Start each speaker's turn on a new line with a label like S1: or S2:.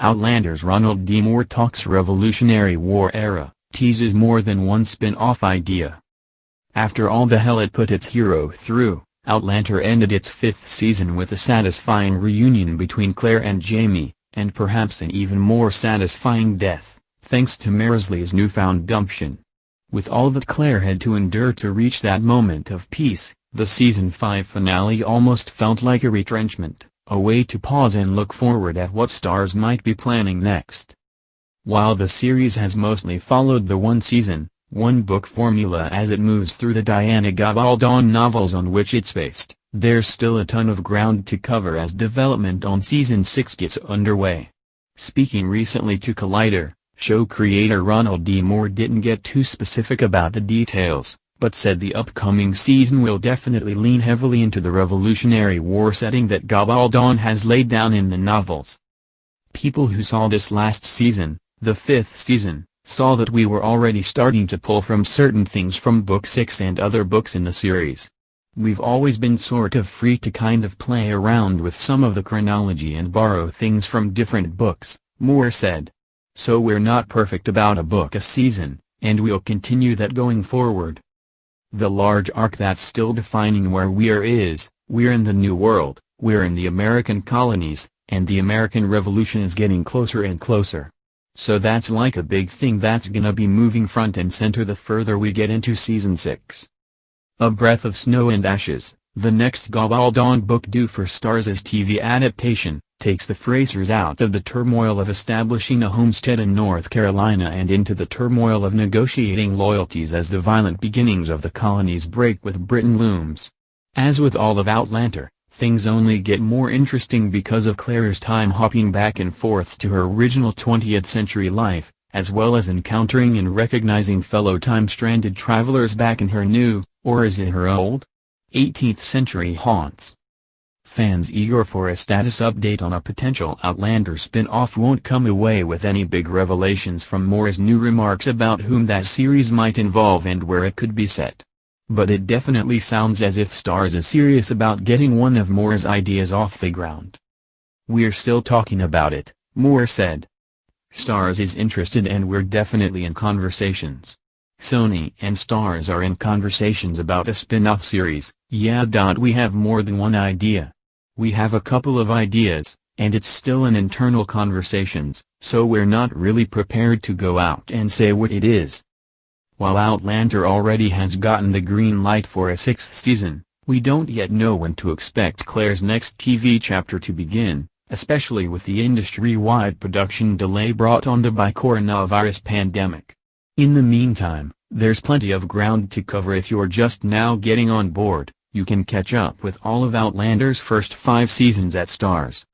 S1: Outlander's Ronald D. Moore talks Revolutionary War era, teases more than one spin-off idea. After all the hell it put its hero through, Outlander ended its 5th season with a satisfying reunion between Claire and Jamie, and perhaps an even more satisfying death, thanks to Marisley's newfound gumption. With all that Claire had to endure to reach that moment of peace, the season 5 finale almost felt like a retrenchment, a way to pause and look forward at what Starz might be planning next. While the series has mostly followed the one-season, one-book formula as it moves through the Diana Gabaldon novels on which it's based, there's still a ton of ground to cover as development on Season 6 gets underway. Speaking recently to Collider, show creator Ronald D. Moore didn't get too specific about the details, but said the upcoming season will definitely lean heavily into the Revolutionary War setting that Gabaldon has laid down in the novels. People who saw this last season, the 5th season, saw that we were already starting to pull from certain things from Book 6 and other books in the series. We've always been sort of free to kind of play around with some of the chronology and borrow things from different books, Moore said. So we're not perfect about a book a season, and we'll continue that going forward. The large arc that's still defining where we're in the New World, we're in the American colonies, and the American Revolution is getting closer and closer. So that's like a big thing that's gonna be moving front and center the further we get into Season 6. A Breath of Snow and Ashes, the next Gabaldon book due for Starz' TV adaptation, takes the Frasers out of the turmoil of establishing a homestead in North Carolina and into the turmoil of negotiating loyalties as the violent beginnings of the colony's break with Britain looms. As with all of Outlander, things only get more interesting because of Claire's time hopping back and forth to her original 20th century life, as well as encountering and recognizing fellow time-stranded travelers back in her new, or is it her old? 18th century haunts. Fans eager for a status update on a potential Outlander spin-off won't come away with any big revelations from Moore's new remarks about whom that series might involve and where it could be set. But it definitely sounds as if Starz is serious about getting one of Moore's ideas off the ground. "We're still talking about it," Moore said. "Starz is interested and we're definitely in conversations. Sony and Starz are in conversations about a spin-off series, yeah. We have more than one idea. We have a couple of ideas, and it's still in internal conversations, so we're not really prepared to go out and say what it is." While Outlander already has gotten the green light for a 6th season, we don't yet know when to expect Claire's next TV chapter to begin, especially with the industry-wide production delay brought on by coronavirus pandemic. In the meantime, there's plenty of ground to cover. If you're just now getting on board, you can catch up with all of Outlander's first 5 seasons at Starz.